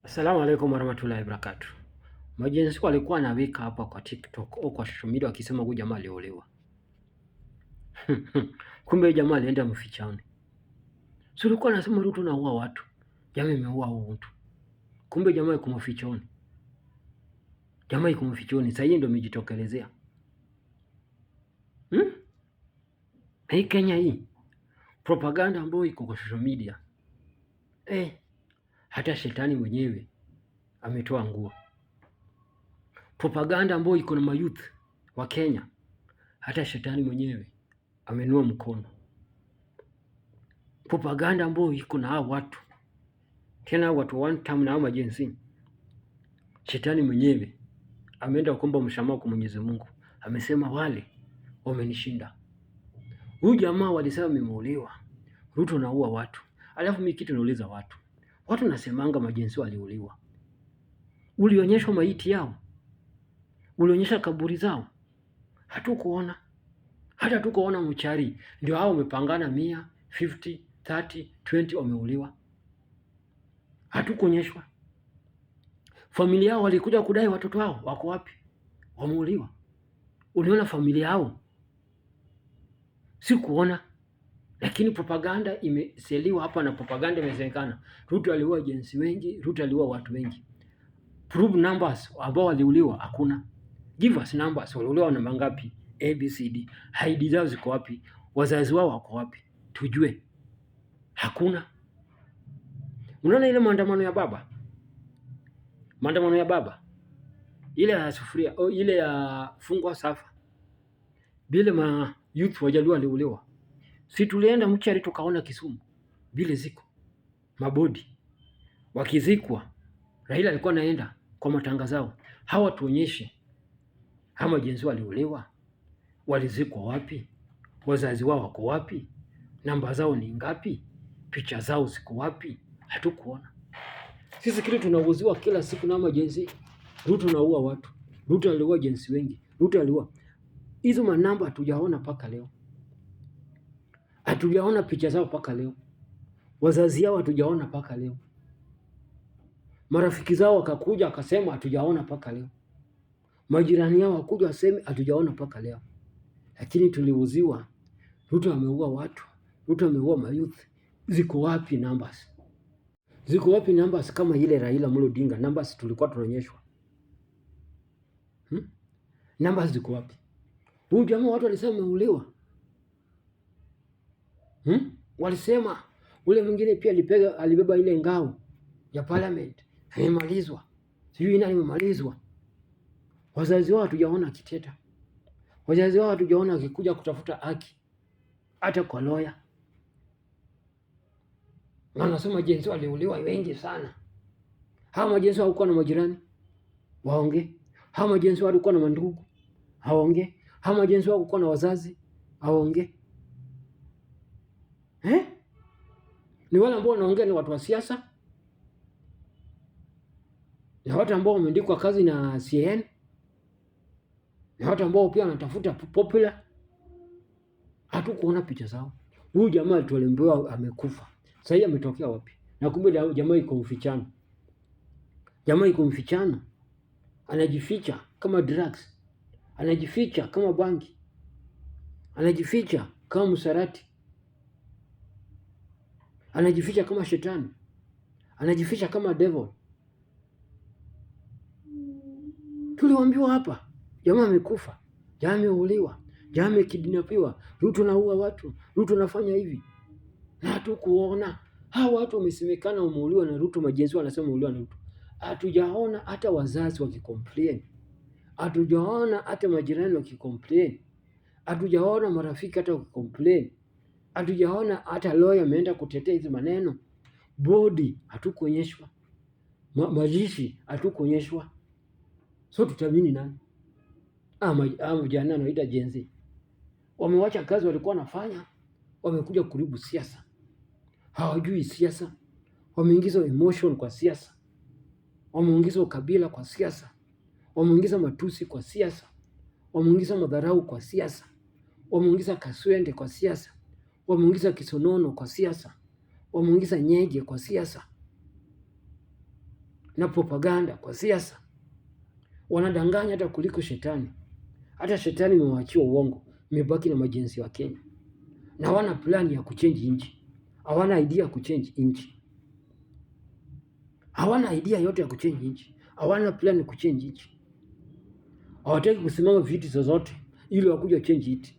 Assalamu alaikum warahmatullahi wabarakatuh. Majenzi walikuwa anaweka hapa kwa TikTok au kwa social media wakisema huyu jamaa aliolewa. Kumbe jamaa alienda mfichani. Si ulikuwa anasema Ruto naua watu. Jamaa imeua huyu mtu. Kumbe jamaa yuko mfichoni. Jamaa yuko mfichoni. Sasa hii ndio imejitokelezea. Hii Kenya hii. Propaganda ambayo iko kwa social media. Hata shetani mwenyewe ametoa nguo. Propaganda ambayo iko na mayouth wa Kenya. Hata shetani mwenyewe amenua mkono. Propaganda ambayo iko na hao watu tena watu one time na hao majenzi, shetani mwenyewe ameenda kuomba msamaha kwa Mwenyezi Mungu, amesema wale wamenishinda. Huyu jamaa walisema ameuliwa, Ruto naua watu. Alafu mimi kitu nauliza watu nasemanga majenzi waliuliwa, ulionyeshwa maiti yao? Ulionyesha kaburi zao? Hatukuona. Hata tukoona mchari ndio hao wamepangana 100, 50, 30, 20 wameuliwa. Hatukuonyeshwa. Familia yao walikuja kudai watoto wao wako wapi? Wameuliwa. Uliona familia yao? Sikuona. Lakini propaganda imeseliwa hapa na propaganda imesemekana Ruto aliua jensi wengi, Ruto aliua watu wengi. Prove numbers ambao waliuliwa hakuna. Give us numbers, waliuliwa namba ngapi? ABCD. ID zao ziko wapi? Wazazi wao wako wapi? Tujue. Hakuna. Unaona ile maandamano ya baba? Maandamano ya baba. Ile ya sufuria, ile ya fungwa safa. Bile ma youth wajaluo waliuliwa. Si tulienda mchari tukaona Kisumu. Bile ziko mabodi wakizikwa. Raila alikuwa naenda kwa matangazo yao. Hawa tuonyeshe kama jenzi waliuliwa, walizikwa wapi, wazazi wao wako wapi, namba zao ni ngapi, picha zao ziko wapi? Hatukuona. Sisi kile tunauziwa kila siku na majenzi. Ruto naua watu, Ruto aliua jenzi wengi, Ruto aliua. Hizo manamba hatujaona paka leo. Hatujaona picha zao paka leo. Wazazi yao hatujaona paka leo. Marafiki zao wakakuja akasema hatujaona paka leo. Majirani yao wakuja waseme hatujaona paka leo. Lakini tuliuziwa Ruto ameua watu, Ruto ameua mayouth. Ziko wapi numbers? Ziko wapi numbers kama ile Raila Amolo Odinga numbers tulikuwa tunaonyeshwa? Numbers ziko wapi? Huyu jamaa watu walisema ameuliwa. Walisema ule mwingine pia alibeba ile ngao ya parliament. Amemalizwa. Sijui nani amemalizwa. Wazazi wao hatujaona akiteta. Wazazi wao hatujaona akikuja kutafuta haki. Hata kwa lawyer. Wanasema jenzi waliuliwa wengi sana. Hawa majenzi hawakuwa na majirani? Waonge. Hawa majenzi walikuwa na mandugu? Haonge. Hawa majenzi walikuwa na wazazi? Haonge. Ni wale ambao wanaongea ni watu wa siasa? Ni watu ambao wameandikwa kazi na CNN? Ni watu ambao pia wanatafuta popular? Hatukuona picha zao. Huyu jamaa tulimbiwa amekufa. Sasa hii ametokea wapi? Na kumbe jamaa iko mfichano. Jamaa iko mfichano. Anajificha kama drugs. Anajificha kama bangi. Anajificha kama msarati. Anajificha kama shetani. Anajificha kama devil. Tuliwaambiwa hapa, jamaa amekufa, jamaa ameuliwa, jamaa amekidnapiwa, Ruto naua watu, Ruto nafanya hivi. Na hatukuona. Hawa watu wamesemekana wameuliwa na Ruto, majenzi wanasema wameuliwa na Ruto. Hatujaona hata wazazi wakicomplain. Hatujaona hata majirani wakicomplain. Hatujaona marafiki hata wakicomplain. Hatujaona hata lawyer ameenda kutetea hizo maneno. Bodi hatukuonyeshwa. Majishi hatukuonyeshwa. So tutamini nani? Vijana wanaita jenzi. Wamewacha kazi walikuwa wanafanya, wamekuja kuribu siasa. Hawajui siasa. Wameingiza emotion kwa siasa. Wameingiza ukabila kwa siasa. Wameingiza matusi kwa siasa. Wameingiza madharau kwa siasa. Wameingiza kaswende kwa siasa. Wameingiza kisonono kwa siasa. Wameingiza nyege kwa siasa. na propaganda kwa siasa. Wanadanganya hata kuliko shetani. Hata shetani imewaachiwa uongo, imebaki na majenzi wa Kenya. Na hawana plani ya kuchange nchi. Hawana idea ya kuchange nchi. Hawana idea yote ya kuchange nchi. Hawana plani ya kuchange nchi. Hawataki kusimama viti zozote ili wakuja change it.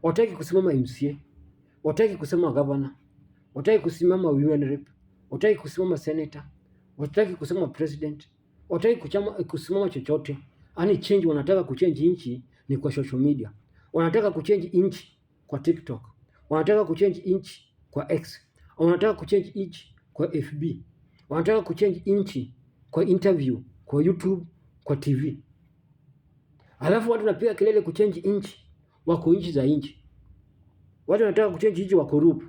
Hawataki kusimama MCA. Hawataki kusimama governor. Hawataki kusimama women rep. Hawataki kusimama senator. Hawataki kusimama president. Hawataki kusimama chochote. Ani change wanataka kuchange nchi ni kwa social media. Wanataka kuchange nchi kwa TikTok. Wanataka kuchange nchi kwa X. Wanataka kuchange nchi kwa FB. Wanataka kuchange nchi kwa interview, kwa YouTube, kwa TV. Alafu watu wanapiga kelele kuchange nchi, wako nchi za nchi. Watu wanataka kuchange nchi wako Europe.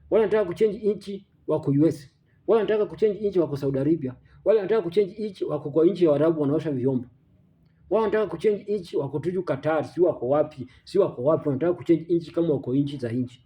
Wale wanataka kuchange nchi wako US. Wale wanataka kuchange nchi wako Saudi Arabia. Wale wanataka kuchange nchi wako kwa nchi ya Arabu wanaosha vyombo. Wao wanataka kuchange nchi wako tuju Qatar, si wako wapi? Wanataka kuchange nchi kama wako nchi za nchi.